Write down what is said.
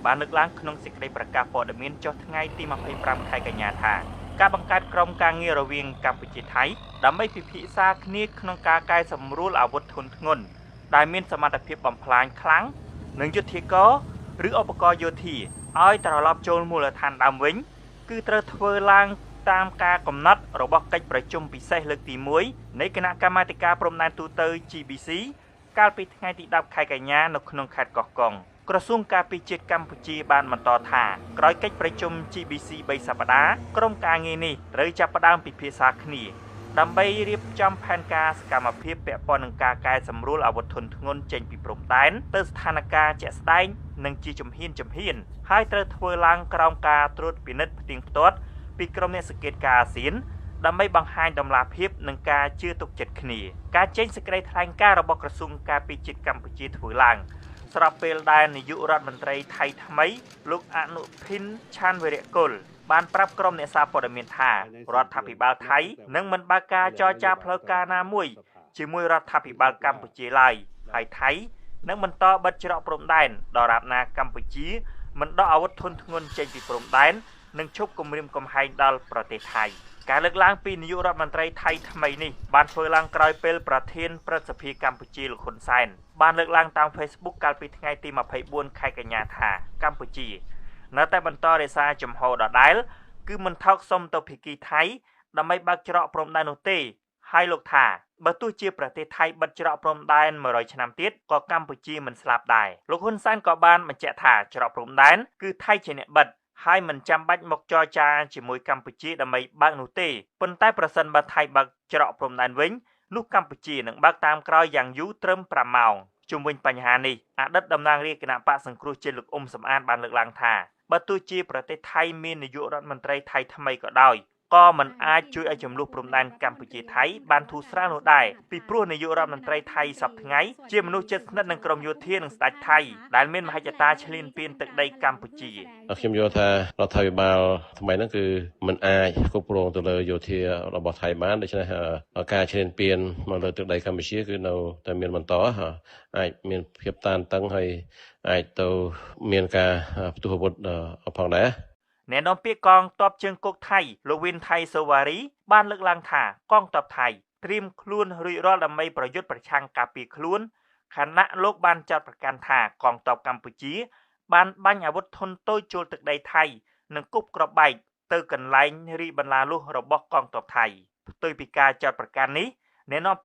បានលើកឡើងក្នុងសេចក្តីប្រកាសព័ត៌មានចុះថ្ងៃទី25ខែកញ្ញាថាការបង្កើតក្រុមការងាររវាងកម្ពុជាថៃដើម្បីពិភាក្សាគ្នាក្នុងការកែសម្រួលអាវុធធុនធ្ងន់ដែលមានសមត្ថភាពបំផ្លាញខ្លាំងនិងយុទ្ធករឬឧបករណ៍យោធាឲ្យត្រឡប់ចូលមូលដ្ឋានដើមវិញគឺត្រូវធ្វើឡើងតាមការកំណត់របស់កិច្ចប្រជុំពិសេសលើកទី1នៃគណៈកម្មាធិការព្រំដែនទូត GBC កាលពីថ្ងៃទី10ខែកញ្ញានៅក្នុងខេត្តកោះកុងក្រសួងការពារជាតិកម្ពុជាបានបន្តថាក្រោយកិច្ចប្រជុំ GBC 3សប្តាហ៍ក្រុមការងារនេះត្រូវចាប់ផ្ដើមពិភាក្សាគ្នាដើម្បីរៀបចំផែនការសកម្មភាពពាក់ព័ន្ធនឹងការកែសម្រួលអាវុធធុនធ្ងន់ចេញពីព្រំដែនទៅស្ថានភាពជាក់ស្ដែងនិងជាជំហានហើយត្រូវធ្វើឡើងក្រោមការត្រួតពិនិត្យផ្ទៀងផ្ទាត់ពីក្រុមអ្នកសង្កេតការណ៍អាស៊ានដើម្បីបង្ហាញតម្លាភាពនិងការជឿទុកចិត្តគ្នាការចេញសេចក្តីថ្លែងការណ៍របស់ក្រសួងការពារជាតិកម្ពុជាធ្វើឡើងស្របពេលដែលនាយករដ្ឋមន្ត្រីថៃថ្មីលោកអនុភិនឆានវិរៈគុលបានប្រាប់ក្រុមអ្នកសារព័ត៌មានថារដ្ឋាភិបាលថៃនឹងមិនបើកការចរចាផ្លូវការណាមួយជាមួយរដ្ឋាភិបាលកម្ពុជាឡើយហើយថៃនឹងបន្តបិទច្រកព្រំដែនដរាបណាកម្ពុជាមិនដកអាវុធធុនធ្ងន់ចេញពីព្រំដែននិងឈប់គំរាមកំហែងដល់ប្រទេសថៃការលើកឡើងពីនាយករដ្ឋមន្ត្រីថៃថ្មីនេះបានធ្វើឡើងក្រោយពេលប្រធានព្រឹទ្ធសភាកម្ពុជាលោកហ៊ុនសែនបានលើកឡើងតាម Facebook កាលពីថ្ងៃទី24ខែកញ្ញាថាកម្ពុជានៅតែបន្តរក្សាជំហរដដែលគឺមិនថោកសុំទៅភាគីថៃដើម្បីបើកច្រកព្រំដែននោះទេហើយលោកថាបើទោះជាប្រទេសថៃបិទច្រកព្រំដែន100ឆ្នាំទៀតក៏កម្ពុជាមិនស្លាប់ដែរលោកហ៊ុនសែនក៏បានបញ្ជាក់ថាច្រកព្រំដែនគឺថៃជាអ្នកបិទហើយមិនចាំបាច់មកចរចាជាមួយកម្ពុជាដើម្បីបើកនោះទេប៉ុន្តែប្រសិនបើថៃបើកច្រកព្រំដែនវិញនោះកម្ពុជានឹងបើកតាមក្រោយយ៉ាងយូរត្រឹម5ម៉ោងជុំវិញបញ្ហានេះអតីតតំណាងរាជគណៈបកសង្គ្រោះជាតិលោកអ៊ុំសំអានបានលើកឡើងថាបើទោះជាប្រទេសថៃមាននាយករដ្ឋមន្ត្រីថៃថ្មីក៏ដោយក៏មិនអាចជួយឲ្យចំនួនព្រំដែនកម្ពុជាថៃបានធូរស្រាលនោះដែរពីព្រោះនាយករដ្ឋមន្ត្រីថៃសប្តាហ៍ថ្ងៃជាមនុស្សជិតស្និទ្ធនឹងក្រមយោធានិងស្ដេចថៃដែលមានមហិច្ឆតាឈ្លានពានទឹកដីកម្ពុជាខ្ញុំយល់ថារដ្ឋាភិបាលថ្មីហ្នឹងគឺមិនអាចគ្រប់គ្រងទៅលើយោធារបស់ថៃបានដូច្នេះការឈ្លានពានមកលើទឹកដីកម្ពុជាគឺនៅតែមានបន្តអាចមានភាពតានតឹងហើយអាចទៅមានការផ្ទុះអាវុធផងដែរអ្នកនាំពាក្យកងទ័ពជើងគោកថៃលោកវិនថៃសូវ៉ារីបានលើកឡើងថាកងទ័ពថៃត្រៀមខ្លួនរួចរាល់ដើម្បីប្រយុទ្ធប្រឆាំងការពារខ្លួនខណៈលោកបានចាត់ប្រកាន់ថាកងទ័ពកម្ពុជាបានបាញ់អាវុធធុនតូចចូលទឹកដីថៃនិងគប់គ្រាប់បែកទៅកន្លែងរីបន្លាលុះរបស់កងទ័ពថៃផ្ទុយពីការចាត់ប្រកាន់នេះអ្នកនាំ